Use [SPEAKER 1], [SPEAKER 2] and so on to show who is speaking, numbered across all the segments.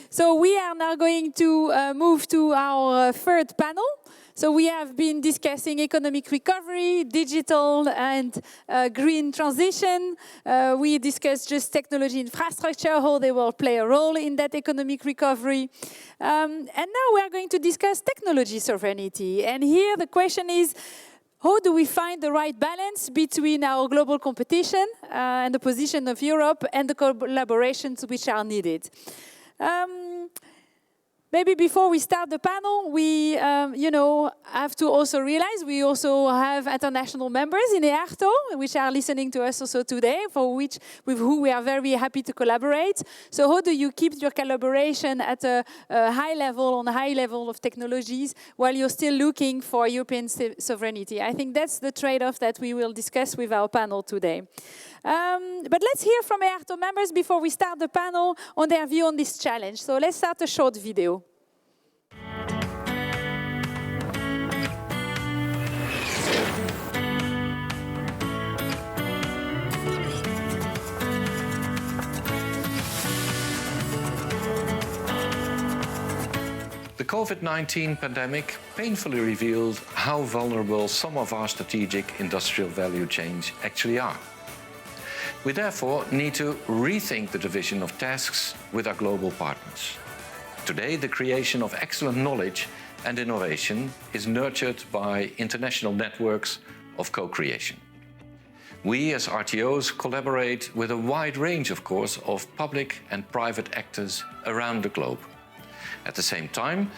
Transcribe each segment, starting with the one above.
[SPEAKER 1] So we are now going to move to our third panel. So we have been discussing economic recovery, digital and green transition. We discussed just technology infrastructure, how they will play a role in that economic recovery. And now we are going to discuss technology sovereignty. And here the question is, how do we find the right balance between our global competition and the position of Europe and the collaborations which are needed? Maybe before we start the panel, we, have to also realize we also have international members in EARTO, which are listening to us also today, with who we are very happy to collaborate. So how do you keep your collaboration at a high level of technologies, while you're still looking for European sovereignty? I think that's the trade-off that we will discuss with our panel today. But let's hear from EARTO members before we start the panel on their view on this challenge. So let's start a short video.
[SPEAKER 2] The COVID-19 pandemic painfully revealed how vulnerable some of our strategic industrial value chains actually are. We therefore need to rethink the division of tasks with our global partners. Today, the creation of excellent knowledge and innovation is nurtured by international networks of co-creation. We as RTOs collaborate with a wide range, of course, of public and private actors around the globe. At the same time,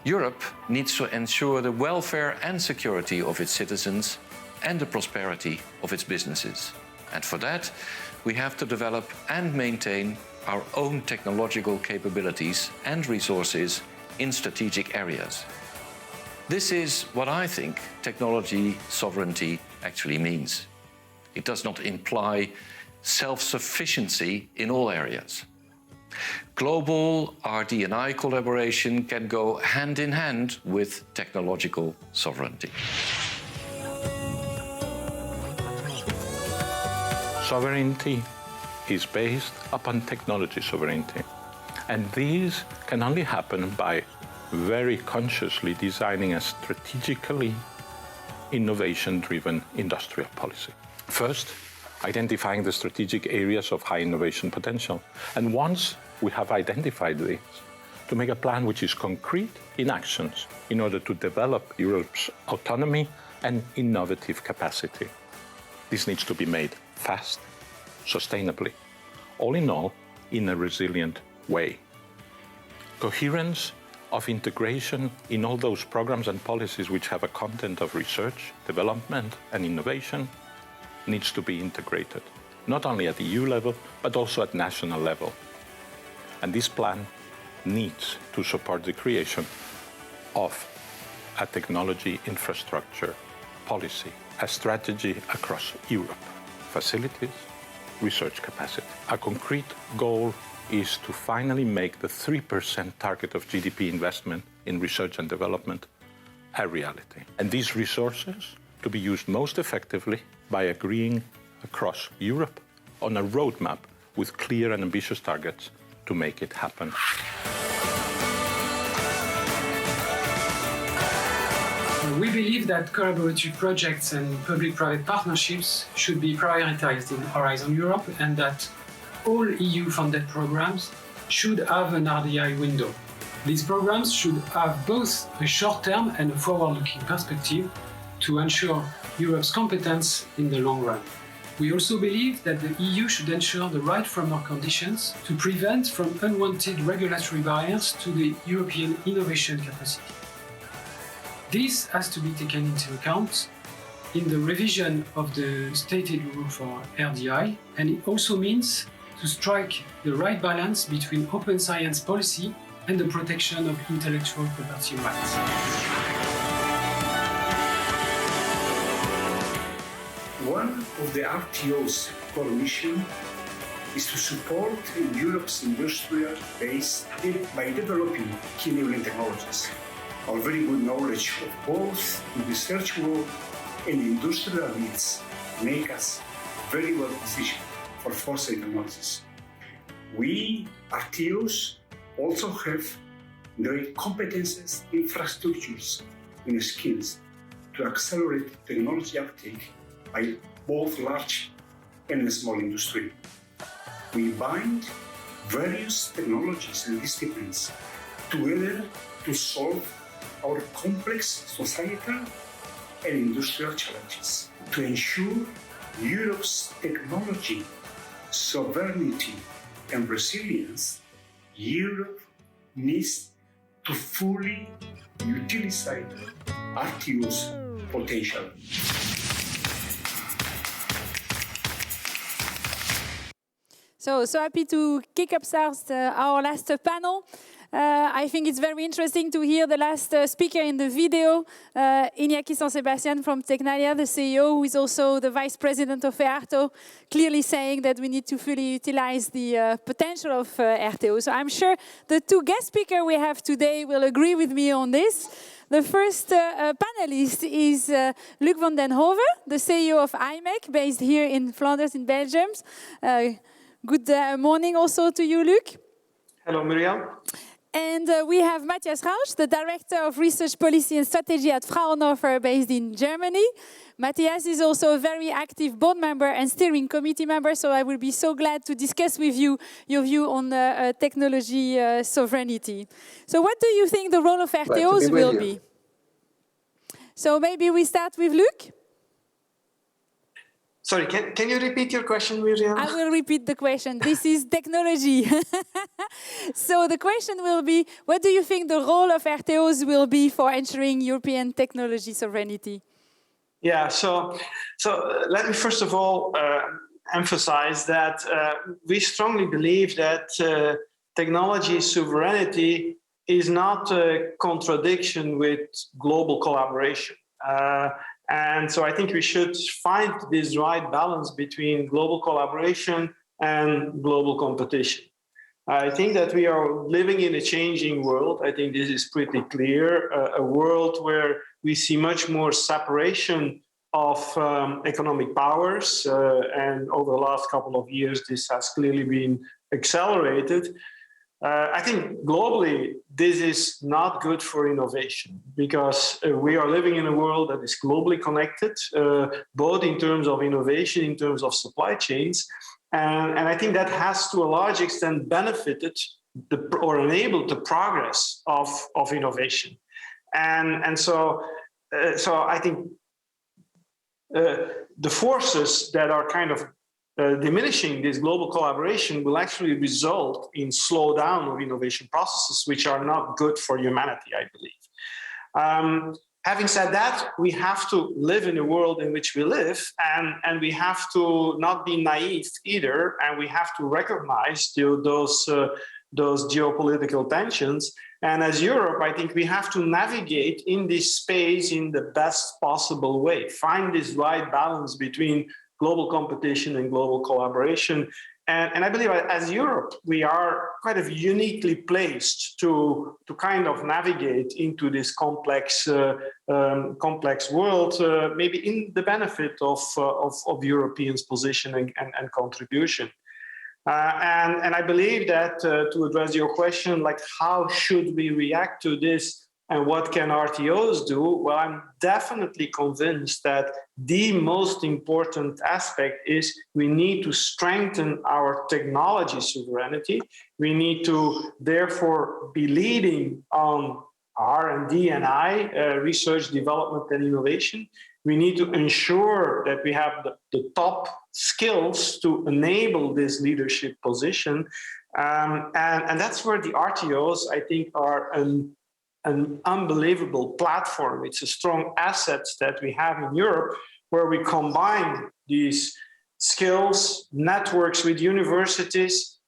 [SPEAKER 2] Europe needs to ensure the welfare and security of its citizens and the prosperity of its businesses. And for that, we have to develop and maintain our own technological capabilities and resources in strategic areas. This is what I think technology sovereignty actually means. It does not imply self-sufficiency in all areas. Global RD&I collaboration can go hand in hand with technological sovereignty.
[SPEAKER 3] Sovereignty is based upon technology sovereignty. And these can only happen by very consciously designing a strategically innovation-driven industrial policy. First, identifying the strategic areas of high innovation potential. And once we have identified these, to make a plan which is concrete in actions in order to develop Europe's autonomy and innovative capacity. This needs to be made fast, sustainably, all in all, in a resilient way. Coherence of integration in all those programs and policies which have a content of research, development, and innovation needs to be integrated, not only at EU level, but also at national level. And this plan needs to support the creation of a technology infrastructure policy, a strategy across Europe, facilities, research capacity. A concrete goal is to finally make the 3% target of GDP investment in research and development a reality. And these resources to be used most effectively by agreeing across Europe on a roadmap with clear and ambitious targets to make it happen.
[SPEAKER 4] We believe that collaborative projects and public-private partnerships should be prioritized in Horizon Europe, and that all EU-funded programs should have an RDI window. These programs should have both a short-term and a forward-looking perspective to ensure Europe's competence in the long run. We also believe that the EU should ensure the right framework conditions to prevent from unwanted regulatory barriers to the European innovation capacity. This has to be taken into account in the revision of the stated rule for RDI, and it also means to strike the right balance between open science policy and the protection of intellectual property rights.
[SPEAKER 5] One of the RTO's core mission is to support Europe's industrial base by developing key enabling technologies. Our very good knowledge of both the research world and industrial needs make us very well positioned for foresight analysis. We, RTOs, also have great competences, infrastructures, and skills to accelerate technology uptake by both large and small industry. We bind various technologies and disciplines together to solve our complex societal and industrial challenges. To ensure Europe's technology sovereignty and resilience, Europe needs to fully utilize RTO's potential.
[SPEAKER 1] So happy to kick up our last panel. I think it's very interesting to hear the last speaker in the video, Iñaki San Sebastian from TECNALIA, the CEO, who is also the vice president of EARTO, clearly saying that we need to fully utilize the potential of RTO. So I'm sure the two guest speakers we have today will agree with me on this. The first panelist is Luc van den Hove, the CEO of imec, based here in Flanders in Belgium. Good morning also to you, Luc.
[SPEAKER 6] Hello, Muriel.
[SPEAKER 1] And we have Mathias Rauch, the Director of Research Policy and Strategy at Fraunhofer, based in Germany. Matthias is also a very active board member and steering committee member, so I will be so glad to discuss with you your view on technology sovereignty. So what do you think the role of RTOs will be? So maybe we start with Luc.
[SPEAKER 6] Sorry, can you repeat your question, Miriam?
[SPEAKER 1] I will repeat the question. This is technology. So the question will be, what do you think the role of RTOs will be for ensuring European technology sovereignty?
[SPEAKER 6] Yeah, so let me first of all emphasize that we strongly believe that technology sovereignty is not a contradiction with global collaboration. And so I think we should find this right balance between global collaboration and global competition. I think that we are living in a changing world. I think this is pretty clear, a world where we see much more separation of economic powers. And over the last couple of years, this has clearly been accelerated. I think globally, this is not good for innovation because we are living in a world that is globally connected, both in terms of innovation, in terms of supply chains. And I think that has to a large extent benefited or enabled the progress of innovation. And so I think the forces that are kind of diminishing this global collaboration will actually result in slowdown of innovation processes, which are not good for humanity, I believe. Having said that, we have to live in the world in which we live, and we have to not be naive either, and we have to recognize those geopolitical tensions. And as Europe, I think we have to navigate in this space in the best possible way, find this right balance between global competition and global collaboration. And I believe as Europe, we are kind of uniquely placed to kind of navigate into this complex world, maybe in the benefit of Europeans' position and contribution. And I believe that to address your question, like how should we react to this and what can RTOs do? Well, I'm definitely convinced that the most important aspect is we need to strengthen our technology sovereignty. We need to therefore be leading on R&D and research, development, and innovation. We need to ensure that we have the top skills to enable this leadership position. And that's where the RTOs, I think, are an unbelievable platform. It's a strong asset that we have in Europe, where we combine these skills, networks with universities,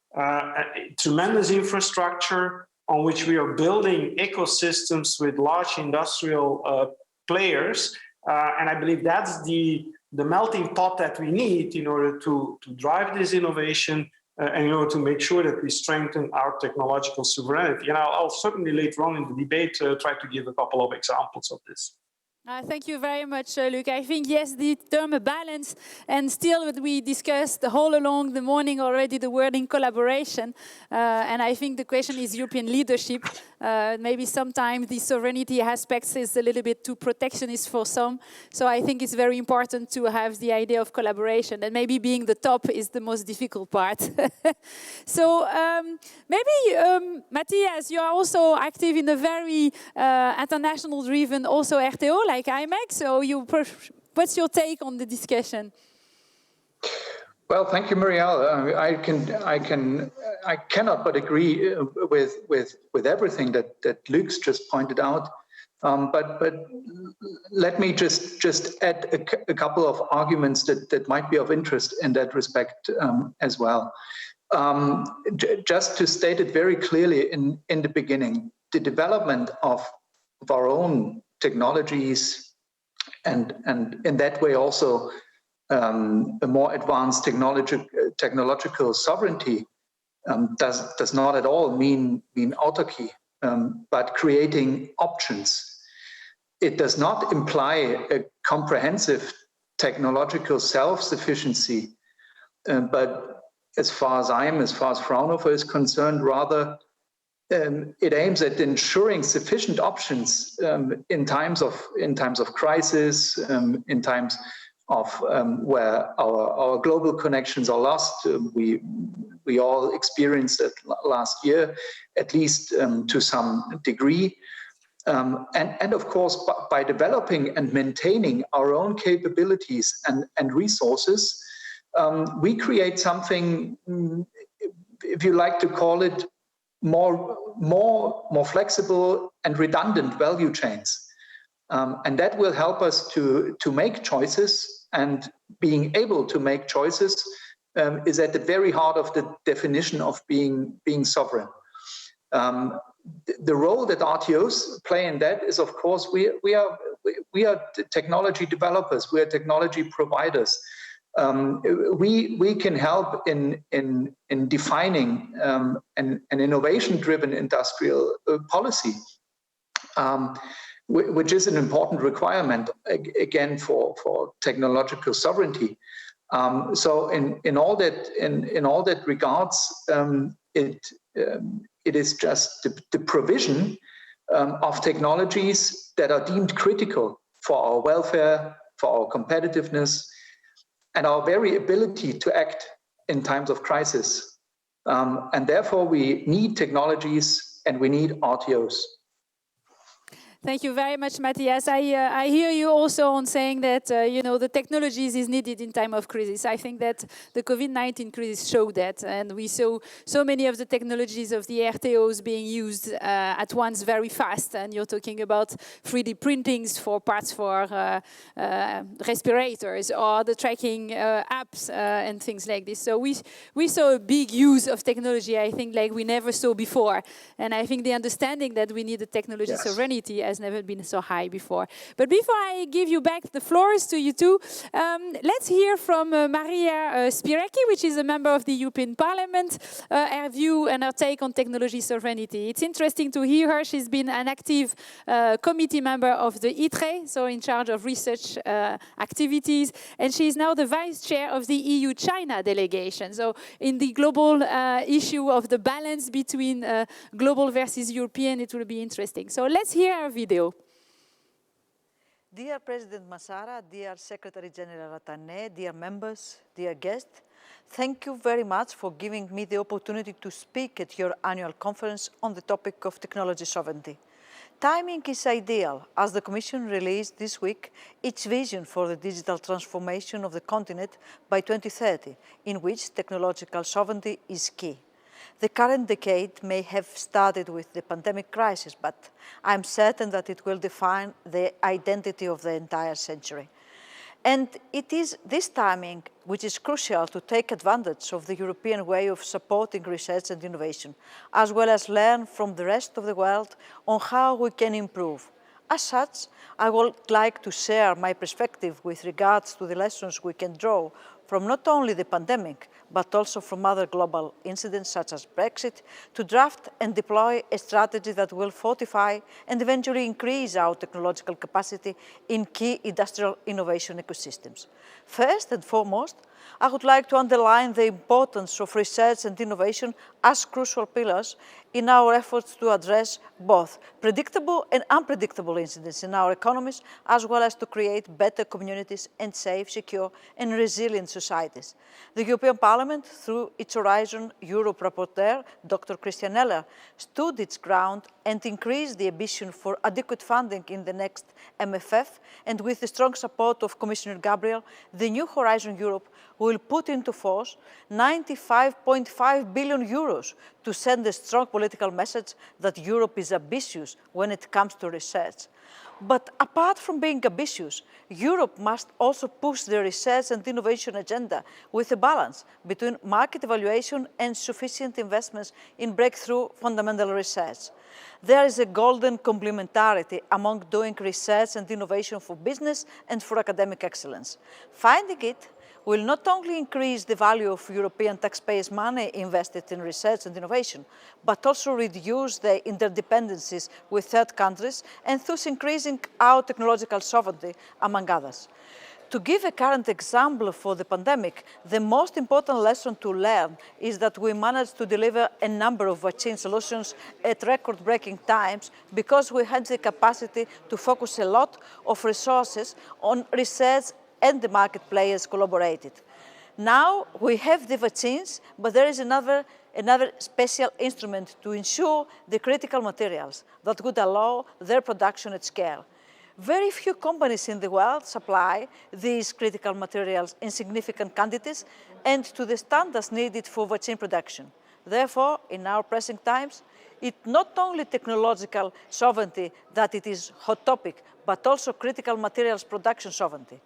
[SPEAKER 6] tremendous infrastructure on which we are building ecosystems with large industrial players. And I believe that's the melting pot that we need in order to drive this innovation and in order to make sure that we strengthen our technological sovereignty. And I'll certainly later on in the debate try to give a couple of examples of this.
[SPEAKER 1] Thank you very much, Luc. I think, yes, the term balance, and still what we discussed all along the morning already, the wording collaboration. And I think the question is European leadership. Maybe sometimes the sovereignty aspects is a little bit too protectionist for some. So I think it's very important to have the idea of collaboration. And maybe being the top is the most difficult part. So maybe, Mathias, you are also active in a very international-driven also RTO, like imec. So what's your take on the discussion?
[SPEAKER 7] Well, thank you, Muriel. I cannot but agree with everything that Luc's just pointed out. But let me just add a couple of arguments that might be of interest in that respect as well. Just to state it very clearly in the beginning, the development of our own technologies and in that way also a more advanced technological sovereignty does not at all mean autarky, but creating options. It does not imply a comprehensive technological self-sufficiency, but as far as Fraunhofer is concerned, rather it aims at ensuring sufficient options in times of crisis, in times of where our global connections are lost. We all experienced it last year, at least to some degree. And of course, by developing and maintaining our own capabilities and resources, we create something, if you like to call it, more flexible and redundant value chains. And that will help us to make choices, and being able to make choices is at the very heart of the definition of being sovereign. The role that RTOs play in that is, of course, we are technology developers, we are technology providers. We can help in defining an innovation-driven industrial policy, which is an important requirement again for technological sovereignty. So in all that regards, it is just the provision of technologies that are deemed critical for our welfare, for our competitiveness, and our very ability to act in times of crisis. And therefore, we need technologies and we need RTOs.
[SPEAKER 1] Thank you very much, Mathias. I hear you also on saying that the technologies is needed in time of crisis. I think that the COVID-19 crisis showed that, and we saw so many of the technologies of the RTOs being used at once very fast. And you're talking about 3D printings for parts for respirators, or the tracking apps and things like this. So we saw a big use of technology, I think, like we never saw before. And I think the understanding that we need the technology sovereignty has never been so high before. But before I give you back the floors to you two, let's hear from Maria Spyraki, which is a member of the European Parliament, her view and her take on technology sovereignty. It's interesting to hear her. She's been an active committee member of the ITRE, so in charge of research activities, and she's now the vice chair of the EU-China delegation. So in the global issue of the balance between global versus European, it will be interesting. So let's hear her video.
[SPEAKER 8] Dear President Massara, dear Secretary General Atane, dear members, dear guests, thank you very much for giving me the opportunity to speak at your annual conference on the topic of technology sovereignty. Timing is ideal, as the Commission released this week its vision for the digital transformation of the continent by 2030, in which technological sovereignty is key. The current decade may have started with the pandemic crisis, but I'm certain that it will define the identity of the entire century. And it is this timing which is crucial to take advantage of the European way of supporting research and innovation, as well as learn from the rest of the world on how we can improve. As such, I would like to share my perspective with regards to the lessons we can draw from not only the pandemic, but also from other global incidents such as Brexit, to draft and deploy a strategy that will fortify and eventually increase our technological capacity in key industrial innovation ecosystems. First and foremost, I would like to underline the importance of research and innovation as crucial pillars in our efforts to address both predictable and unpredictable incidents in our economies, as well as to create better communities and safe, secure, and resilient societies. The European Parliament, through its Horizon Europe rapporteur, Dr. Christian Eller, stood its ground and increased the ambition for adequate funding in the next MFF, and with the strong support of Commissioner Gabriel, the new Horizon Europe will put into force 95.5 billion euros to send a strong political message that Europe is ambitious when it comes to research. But apart from being ambitious, Europe must also push the research and innovation agenda with a balance between market evaluation and sufficient investments in breakthrough fundamental research. There is a golden complementarity among doing research and innovation for business and for academic excellence. Finding it will not only increase the value of European taxpayers' money invested in research and innovation, but also reduce the interdependencies with third countries and thus increasing our technological sovereignty, among others. To give a current example for the pandemic, the most important lesson to learn is that we managed to deliver a number of vaccine solutions at record-breaking times because we had the capacity to focus a lot of resources on research and the market players collaborated. Now we have the vaccines, but there is another special instrument to ensure the critical materials that would allow their production at scale. Very few companies in the world supply these critical materials in significant quantities and to the standards needed for vaccine production. Therefore, in our pressing times, it's not only technological sovereignty that it is hot topic, but also critical materials production sovereignty.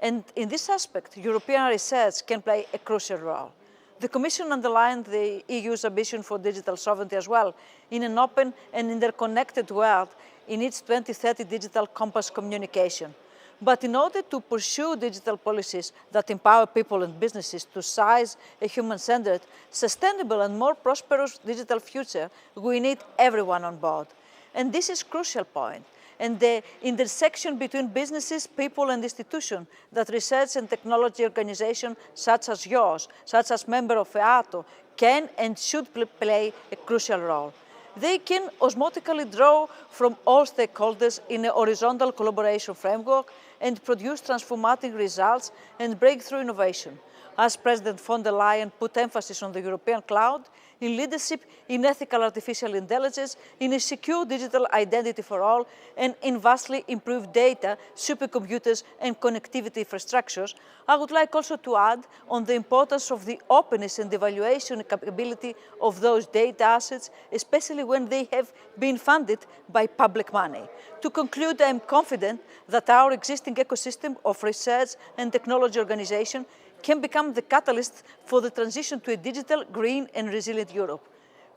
[SPEAKER 8] And in this aspect, European research can play a crucial role. The Commission underlined the EU's ambition for digital sovereignty as well in an open and interconnected world in its 2030 Digital Compass communication. But in order to pursue digital policies that empower people and businesses to seize a human-centered, sustainable and more prosperous digital future, we need everyone on board. And this is a crucial point. And the intersection between businesses, people and institutions that research and technology organizations such as yours, such as member of EARTO, can and should play a crucial role. They can osmotically draw from all stakeholders in a horizontal collaboration framework and produce transformative results and breakthrough innovation. As President von der Leyen put emphasis on the European cloud, in leadership, in ethical artificial intelligence, in a secure digital identity for all, and in vastly improved data, supercomputers, and connectivity infrastructures, I would like also to add on the importance of the openness and evaluation capability of those data assets, especially when they have been funded by public money. To conclude, I am confident that our existing ecosystem of research and technology organization can become the catalyst for the transition to a digital, green and resilient Europe.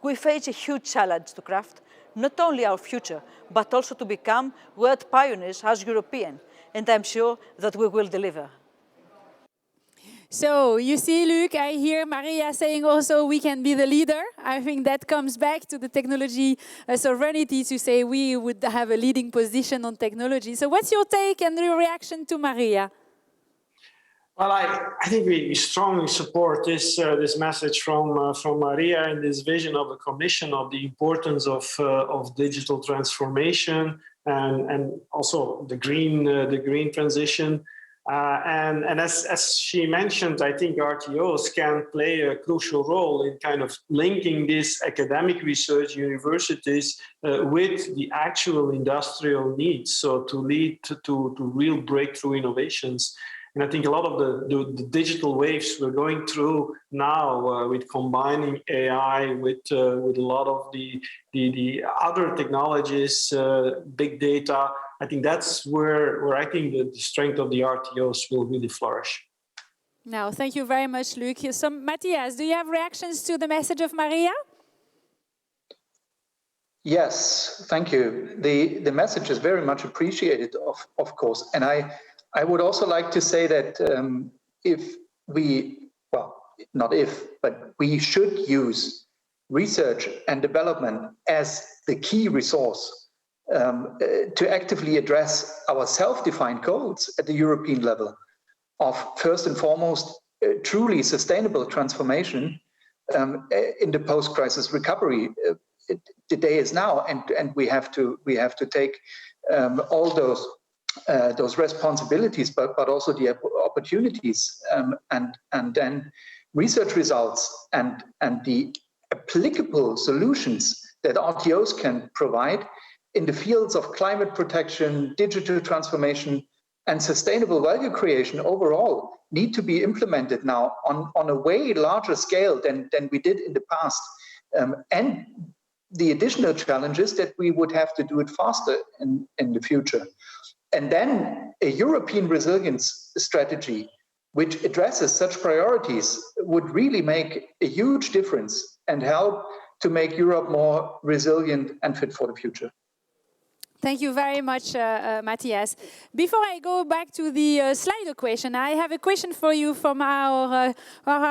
[SPEAKER 8] We face a huge challenge to craft not only our future, but also to become world pioneers as Europeans, and I'm sure that we will deliver.
[SPEAKER 1] So you see, Luc, I hear Maria saying also we can be the leader. I think that comes back to the technology sovereignty to say we would have a leading position on technology. So what's your take and your reaction to Maria?
[SPEAKER 6] Well, I think we strongly support this message from Maria and this vision of the Commission of the importance of digital transformation and also the green transition. And as she mentioned, I think RTOs can play a crucial role in kind of linking these academic research universities with the actual industrial needs, so to lead to real breakthrough innovations. And I think a lot of the digital waves we're going through now with combining AI with a lot of the other technologies, big data, I think that's where I think the strength of the RTOs will really flourish.
[SPEAKER 1] Now, thank you very much, Luc. So, Mathias, do you have reactions to the message of Maria?
[SPEAKER 7] Yes, thank you. The message is very much appreciated, of course. And I would also like to say that we should use research and development as the key resource to actively address our self-defined goals at the European level of, first and foremost, truly sustainable transformation in the post-crisis recovery. The day is now, and we have to take all those responsibilities, but also the opportunities, and then research results and the applicable solutions that RTOs can provide in the fields of climate protection, digital transformation, and sustainable value creation overall need to be implemented now on a way larger scale than we did in the past. And the additional challenge is that we would have to do it faster in the future. And then a European resilience strategy which addresses such priorities would really make a huge difference and help to make Europe more resilient and fit for the future.
[SPEAKER 1] Thank you very much, Mathias. Before I go back to the Slido question, I have a question for you from our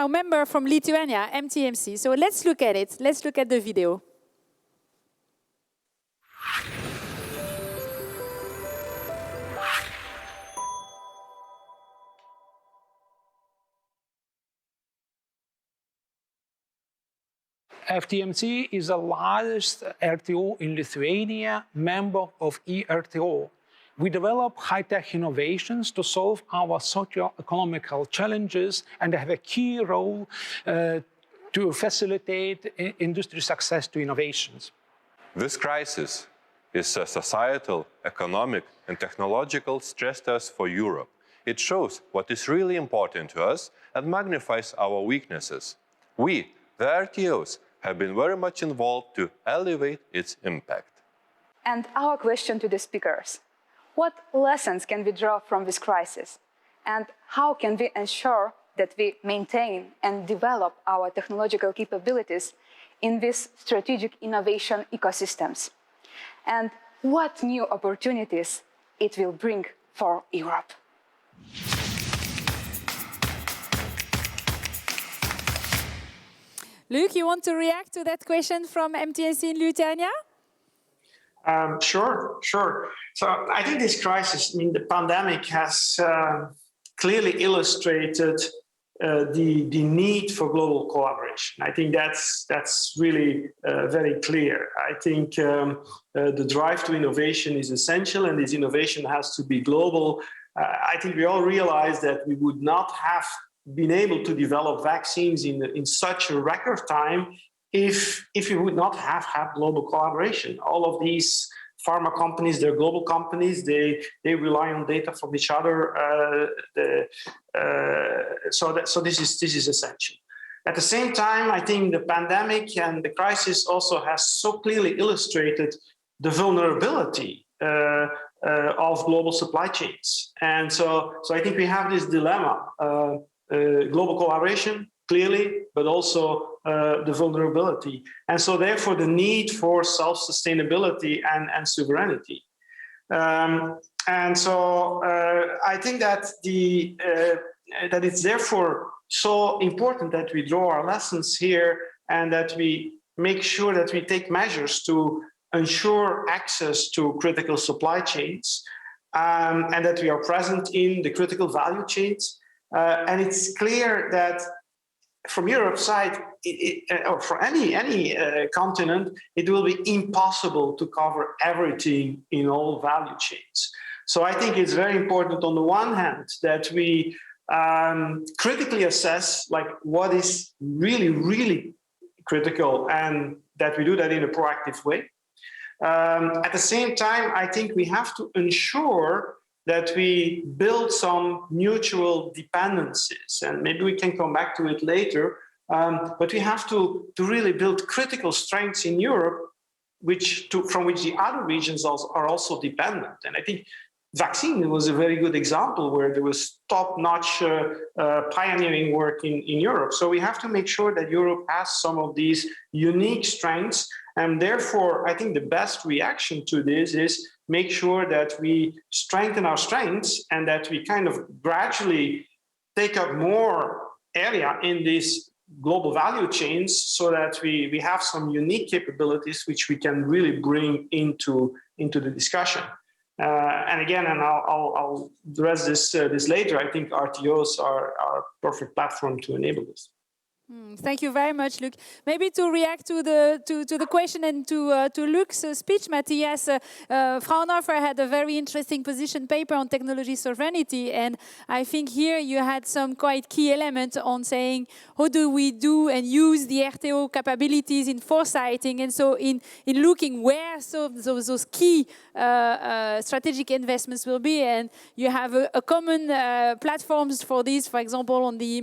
[SPEAKER 1] member from Lithuania, FTMC. So let's look at it. Let's look at the video.
[SPEAKER 9] FTMC is the largest RTO in Lithuania, member of EARTO. We develop high-tech innovations to solve our socio-economical challenges and have a key role to facilitate industry success to innovations.
[SPEAKER 10] This crisis is a societal, economic, and technological stress test for Europe. It shows what is really important to us and magnifies our weaknesses. We, the RTOs, have been very much involved to elevate its impact.
[SPEAKER 11] And our question to the speakers: what lessons can we draw from this crisis? And how can we ensure that we maintain and develop our technological capabilities in these strategic innovation ecosystems? And what new opportunities it will bring for Europe?
[SPEAKER 1] Luc, you want to react to that question from MTNC in Lithuania?
[SPEAKER 6] Sure. So I think this crisis, the pandemic has clearly illustrated the need for global collaboration. I think that's really very clear. I think the drive to innovation is essential, and this innovation has to be global. I think we all realize that we would not have been able to develop vaccines in such a record time if we would not have had global collaboration. All of these pharma companies, they're global companies, they rely on data from each other. So this is essential. At the same time, I think the pandemic and the crisis also has so clearly illustrated the vulnerability of global supply chains. And so I think we have this dilemma. Global collaboration, clearly, but also the vulnerability. And so therefore the need for self-sustainability and sovereignty. And so I think that that it's therefore so important that we draw our lessons here and that we make sure that we take measures to ensure access to critical supply chains and that we are present in the critical value chains. And it's clear that from Europe's side, or for any continent, it will be impossible to cover everything in all value chains. So I think it's very important on the one hand that we critically assess what is really critical and that we do that in a proactive way. At the same time, I think we have to ensure that we build some mutual dependencies, and maybe we can come back to it later, but we have to really build critical strengths in Europe from which the other regions are also dependent. And I think vaccine was a very good example where there was top-notch pioneering work in Europe. So we have to make sure that Europe has some of these unique strengths, and therefore I think the best reaction to this is make sure that we strengthen our strengths and that we kind of gradually take up more area in these global value chains so that we have some unique capabilities which we can really bring into the discussion. And again, and I'll address this later, I think RTOs are a perfect platform to enable this.
[SPEAKER 1] Thank you very much, Luc. Maybe to react to the question and to Luc's speech, Mathias, Fraunhofer had a very interesting position paper on technology sovereignty, and I think here you had some quite key elements on saying how do we do and use the RTO capabilities in foresighting, and so in looking where those key strategic investments will be, and you have a common platforms for this, for example, on the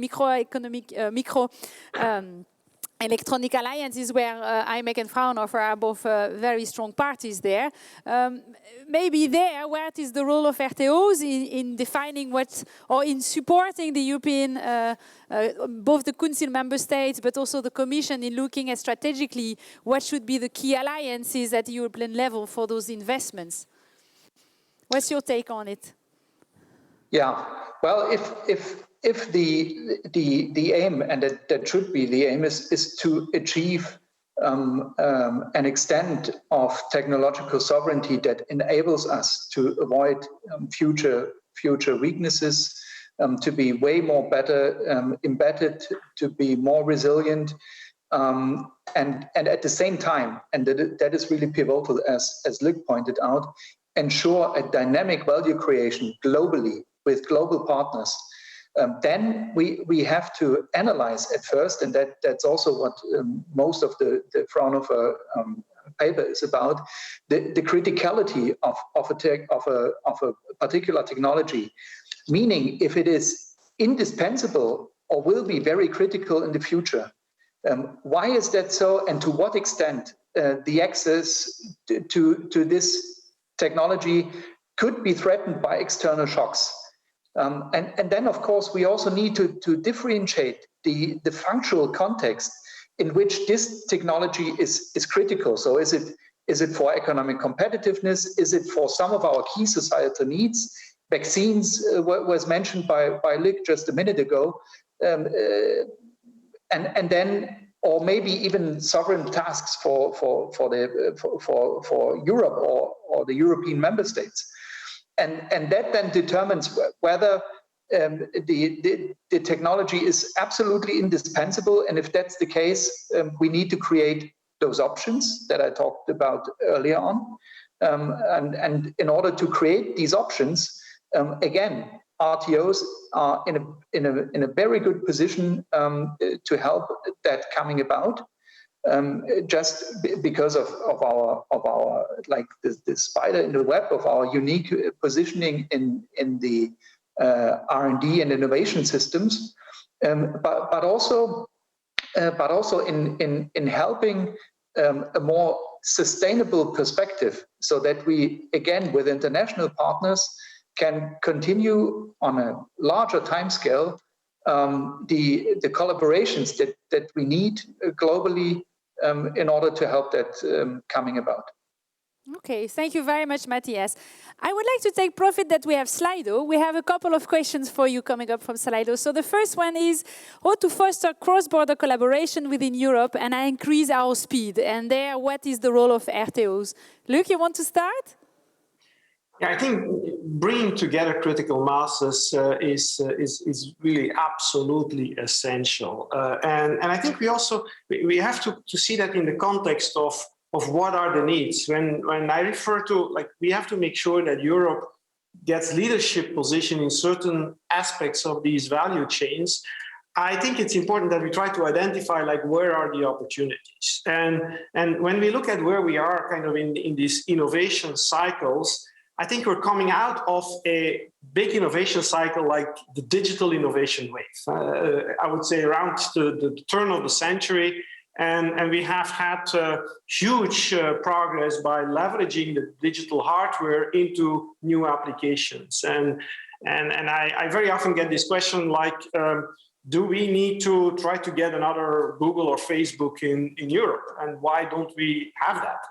[SPEAKER 1] electronic alliances where imec and Fraunhofer are both very strong parties there. Maybe there, what is the role of RTOs in defining what, or in supporting the European, both the Council member states, but also the Commission in looking at strategically what should be the key alliances at the European level for those investments? What's your take on it?
[SPEAKER 7] Yeah, well, if the aim, and that should be the aim, is to achieve an extent of technological sovereignty that enables us to avoid future weaknesses, to be way more better embedded, to be more resilient, and at the same time, and that is really pivotal, as Luc pointed out, ensure a dynamic value creation globally with global partners. Then we have to analyze at first, and that's also what most of the Fraunhofer paper is about, the criticality of a particular technology, meaning if it is indispensable or will be very critical in the future. Why is that so, and to what extent the access to this technology could be threatened by external shocks? And then, of course, we also need to differentiate the functional context in which this technology is critical. So is it for economic competitiveness? Is it for some of our key societal needs? Vaccines was mentioned by Luc just a minute ago. And then, or maybe even sovereign tasks for Europe or the European member states. And that then determines whether the technology is absolutely indispensable. And if that's the case, we need to create those options that I talked about earlier on. And in order to create these options, again, RTOs are in a very good position to help that coming about. Just because of our like the spider in the web of our unique positioning in the R&D and innovation systems, but also in helping a more sustainable perspective, so that we again with international partners can continue on a larger timescale the collaborations that we need globally in order to help that coming about.
[SPEAKER 1] Okay, thank you very much, Mathias. I would like to take profit that we have Slido. We have a couple of questions for you coming up from Slido. So the first one is how to foster cross-border collaboration within Europe and increase our speed. And there, what is the role of RTOs? Luc, you want to start?
[SPEAKER 6] Yeah, I think bringing together critical masses is really absolutely essential, and I think we have to see that in the context of what are the needs. When I refer to, like, we have to make sure that Europe gets leadership position in certain aspects of these value chains. I think it's important that we try to identify, like, where are the opportunities, and when we look at where we are kind of in these innovation cycles, I think we're coming out of a big innovation cycle like the digital innovation wave. I would say around the turn of the century, and we have had huge progress by leveraging the digital hardware into new applications. And I very often get this question like, do we need to try to get another Google or Facebook in Europe? And why don't we have that?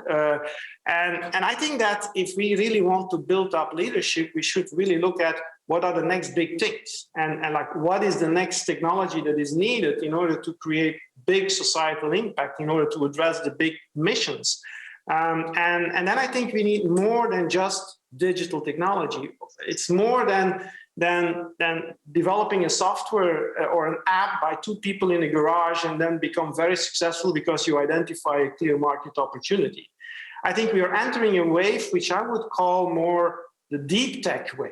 [SPEAKER 6] And I think that if we really want to build up leadership, we should really look at what are the next big things, and like what is the next technology that is needed in order to create big societal impact, in order to address the big missions. And then I think we need more than just digital technology. It's more than developing a software or an app by two people in a garage and then become very successful because you identify a clear market opportunity. I think we are entering a wave which I would call more the deep tech wave,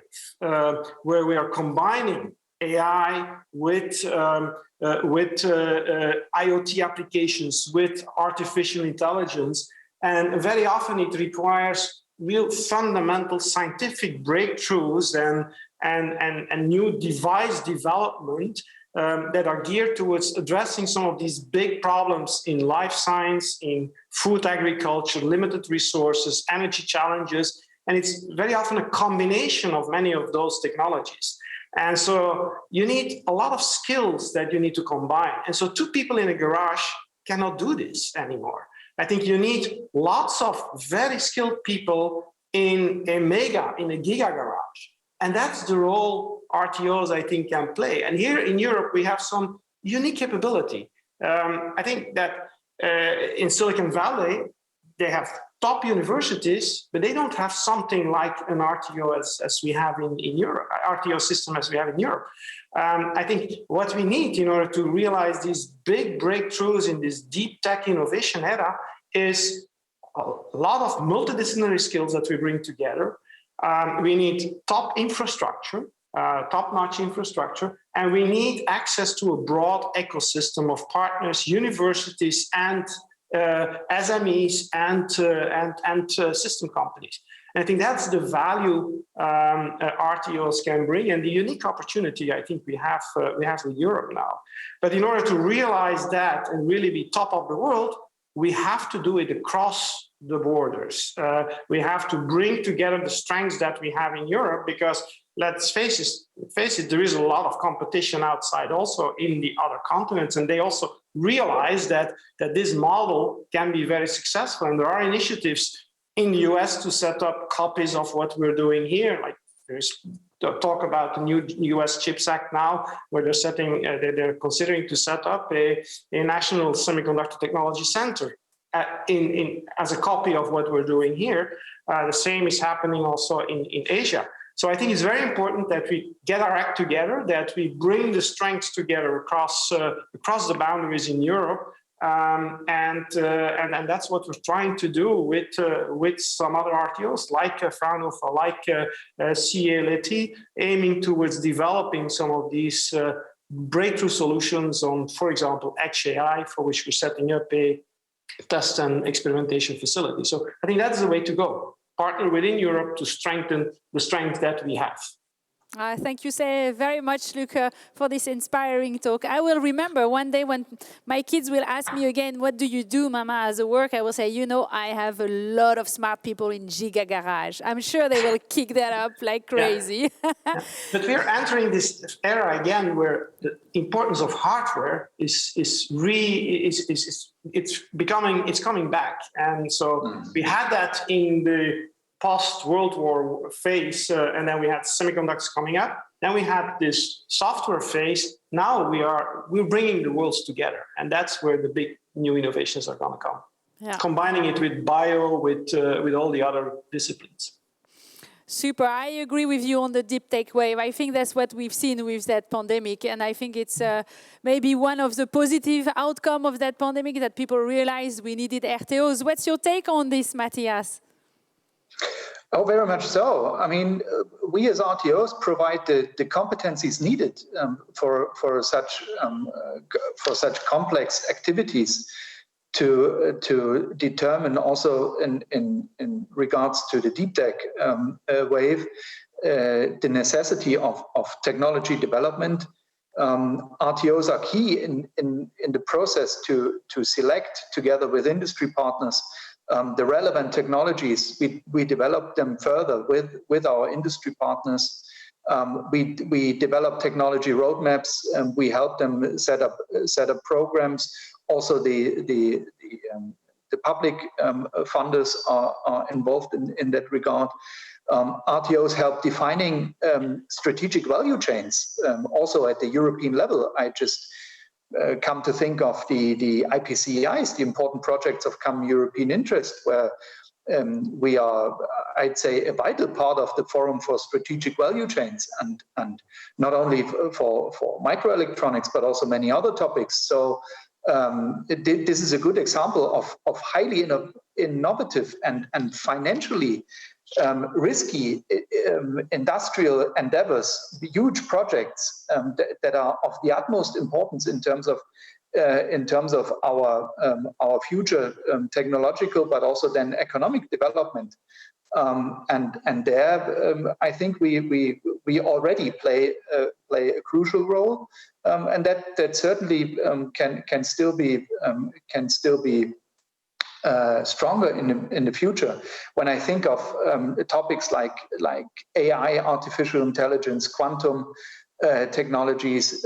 [SPEAKER 6] where we are combining AI with IoT applications, with artificial intelligence, and very often it requires real fundamental scientific breakthroughs and new device development that are geared towards addressing some of these big problems in life science, in food agriculture, limited resources, energy challenges. And it's very often a combination of many of those technologies. And so you need a lot of skills that you need to combine. And so two people in a garage cannot do this anymore. I think you need lots of very skilled people in a giga garage. And that's the role RTOs, I think, can play. And here in Europe, we have some unique capability. I think that in Silicon Valley, they have top universities, but they don't have something like an RTO as we have in Europe, RTO system as we have in Europe. I think what we need in order to realize these big breakthroughs in this deep tech innovation era is a lot of multidisciplinary skills that we bring together. We need top infrastructure, top-notch infrastructure, and we need access to a broad ecosystem of partners, universities, and SMEs and system companies. And I think that's the value RTOs can bring, and the unique opportunity I think we have in Europe now. But in order to realize that and really be top of the world, we have to do it across the borders. We have to bring together the strengths that we have in Europe, because let's face it, there is a lot of competition outside also in the other continents, and they also realize that this model can be very successful. And there are initiatives in the US to set up copies of what we're doing here. Like there's talk about the new US CHIPS Act now, where they're considering to set up a national semiconductor technology center as a copy of what we're doing here. The same is happening also in Asia. So I think it's very important that we get our act together, that we bring the strengths together across the boundaries in Europe, and that's what we're trying to do with some other RTOs like Fraunhofer, like CEA, aiming towards developing some of these breakthrough solutions on, for example, Edge AI, for which we're setting up a test and experimentation facility. So I think that's the way to go. Partner within Europe to strengthen the strength that we have.
[SPEAKER 1] Thank you very much, Luc, for this inspiring talk. I will remember one day when my kids will ask me again, what do you do, Mama, as a work? I will say, I have a lot of smart people in Giga Garage. I'm sure they will kick that up like crazy.
[SPEAKER 6] Yeah. But we're entering this era again where the importance of hardware is coming back. And so we had that in the post-World War phase, and then we had semiconductors coming up. Then we had this software phase. Now we're bringing the worlds together, and that's where the big new innovations are going to come. Yeah. Combining it with bio, with all the other disciplines.
[SPEAKER 1] Super. I agree with you on the deep tech wave. I think that's what we've seen with that pandemic, and I think it's maybe one of the positive outcome of that pandemic that people realized we needed RTOs. What's your take on this, Mathias?
[SPEAKER 7] Oh, very much so. I mean, we as RTOs provide the competencies needed for such complex activities to determine also in regards to the deep tech wave the necessity of technology development. RTOs are key in the process to select together with industry partners the relevant technologies. We develop them further with our industry partners, We develop technology roadmaps, and we help them set up programs. Also, the public funders are involved in that regard. RTOs help defining strategic value chains, also at the European level. I just come to think of the IPCEIs, the important projects of common European interest, where we are, I'd say, a vital part of the Forum for Strategic Value Chains, and not only for microelectronics, but also many other topics. So this is a good example of highly innovative and financially risky industrial endeavors, huge projects that are of the utmost importance in terms of our future technological, but also then economic development. And there, I think we already play a crucial role, and that certainly can still be stronger in the future. When I think of topics like AI, artificial intelligence, quantum technologies,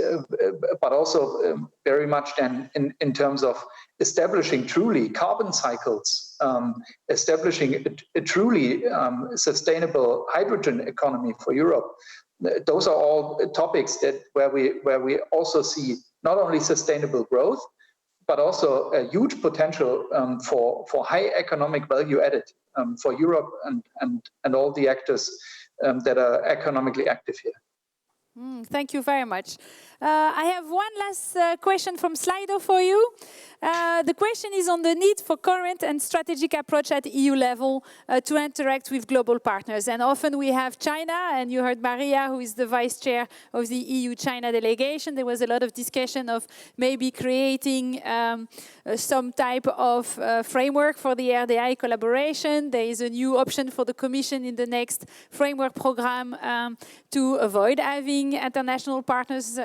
[SPEAKER 7] but also very much then in terms of establishing truly carbon cycles, establishing a truly sustainable hydrogen economy for Europe. Those are all topics where we also see not only sustainable growth, but also a huge potential for high economic value added for Europe and all the actors that are economically active here.
[SPEAKER 1] Thank you very much. I have one last question from Slido for you. The question is on the need for current and strategic approach at EU level to interact with global partners. And often we have China, and you heard Maria, who is the vice chair of the EU-China delegation. There was a lot of discussion of maybe creating some type of framework for the RDI collaboration. There is a new option for the Commission in the next framework program to avoid having international partners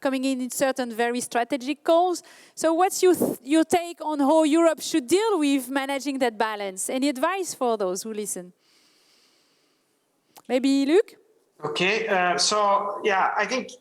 [SPEAKER 1] coming in certain very strategic goals. So what's your take on how Europe should deal with managing that balance? Any advice for those who listen? Maybe Luc?
[SPEAKER 6] Okay, so yeah, I think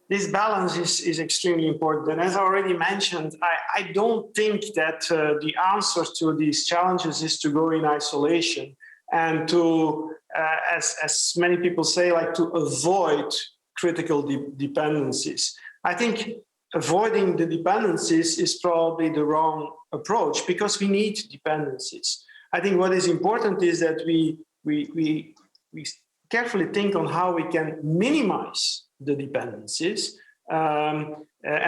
[SPEAKER 6] this balance is extremely important. And as I already mentioned, I don't think that the answer to these challenges is to go in isolation and to, as many people say, like to avoid critical dependencies. I think avoiding the dependencies is probably the wrong approach, because we need dependencies. I think what is important is that we carefully think on how we can minimize the dependencies, and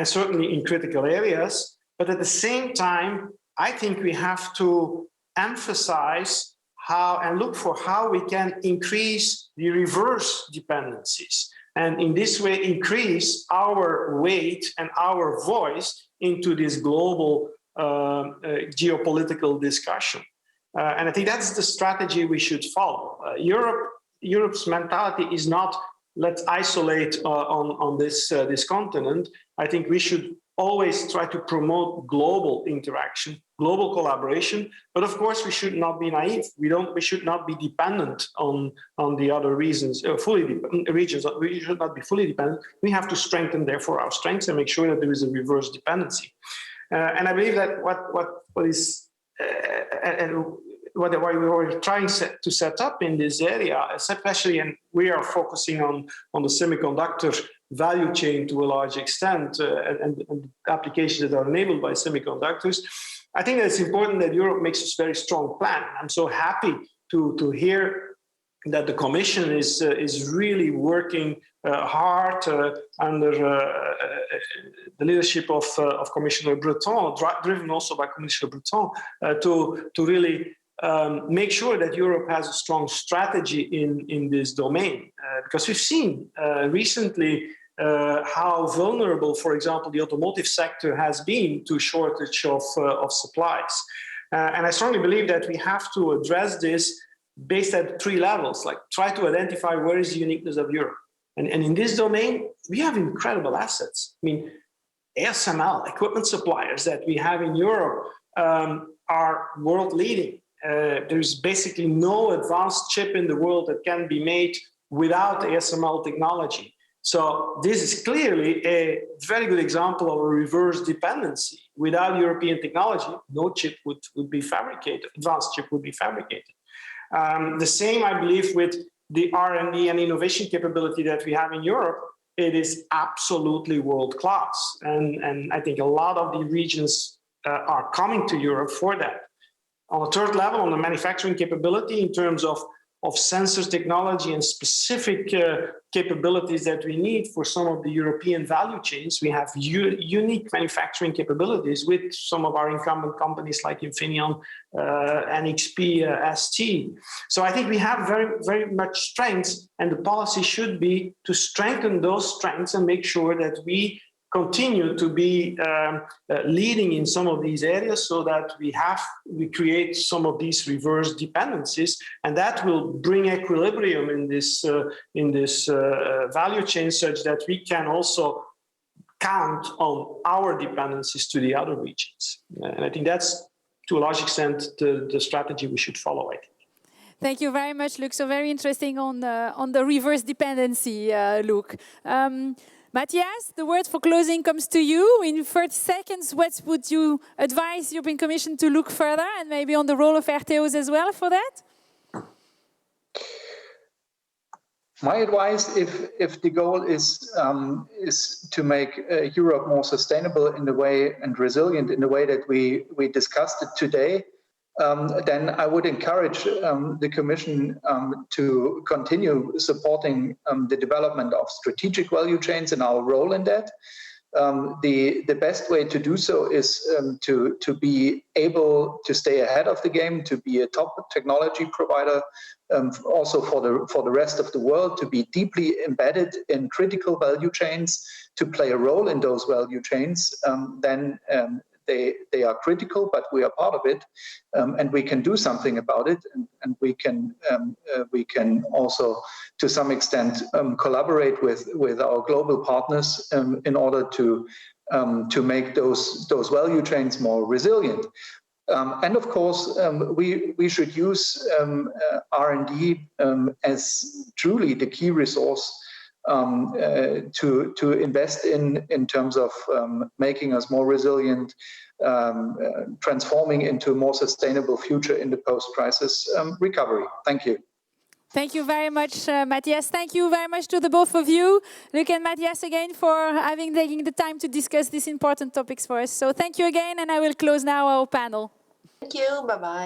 [SPEAKER 6] certainly in critical areas. But at the same time, I think we have to emphasize how and look for how we can increase the reverse dependencies. And in this way, increase our weight and our voice into this global geopolitical discussion. And I think that's the strategy we should follow. Europe's mentality is not let's isolate on this continent. I think we should always try to promote global interaction, global collaboration. But of course, we should not be naive. We should not be dependent on the other regions. We should not be fully dependent. We have to strengthen, therefore, our strengths and make sure that there is a reverse dependency. And I believe that what we were trying to set up in this area, especially, and we are focusing on the semiconductor value chain to a large extent, and applications that are enabled by semiconductors. I think that it's important that Europe makes a very strong plan. I'm so happy to hear that the Commission is really working hard under the leadership of Commissioner Breton, driven also by Commissioner Breton, to really make sure that Europe has a strong strategy in this domain. Because we've seen recently how vulnerable, for example, the automotive sector has been to shortage of supplies. And I strongly believe that we have to address this based at 3 levels, like try to identify where is the uniqueness of Europe. And in this domain, we have incredible assets. I mean, ASML, equipment suppliers that we have in Europe are world leading. There's basically no advanced chip in the world that can be made without ASML technology. So this is clearly a very good example of a reverse dependency. Without European technology, no chip would be fabricated, advanced chip would be fabricated. The same, I believe, with the R&D and innovation capability that we have in Europe. It is absolutely world-class. And I think a lot of the regions are coming to Europe for that. On the third level, on the manufacturing capability, in terms of sensors technology and specific capabilities that we need for some of the European value chains, we have unique manufacturing capabilities with some of our incumbent companies like Infineon, NXP, ST. So I think we have very, very much strengths, and the policy should be to strengthen those strengths and make sure that we continue to be leading in some of these areas, so that we create some of these reverse dependencies, and that will bring equilibrium in this value chain, such that we can also count on our dependencies to the other regions. And I think that's, to a large extent, the strategy we should follow, I think.
[SPEAKER 1] Thank you very much, Luc. So very interesting on the reverse dependency, Luc. Mathias, the word for closing comes to you. In 30 seconds, what would you advise the European Commission to look further, and maybe on the role of RTOs as well for that?
[SPEAKER 7] My advice, if the goal is to make Europe more sustainable in the way and resilient in the way that we discussed it today, then I would encourage the Commission to continue supporting the development of strategic value chains and our role in that. The best way to do so is to be able to stay ahead of the game, to be a top technology provider, also for the rest of the world, to be deeply embedded in critical value chains, to play a role in those value chains. Then they are critical, but we are part of it, and we can do something about it, and we can also, to some extent, collaborate with our global partners in order to make those value chains more resilient. And of course, we should use R&D as truly the key resource to invest in terms of making us more resilient, transforming into a more sustainable future in the post-crisis recovery. Thank you.
[SPEAKER 1] Thank you very much, Mathias. Thank you very much to the both of you, Luc and Mathias, again for taking the time to discuss these important topics for us. So thank you again, and I will close now our panel.
[SPEAKER 12] Thank you. Bye-bye.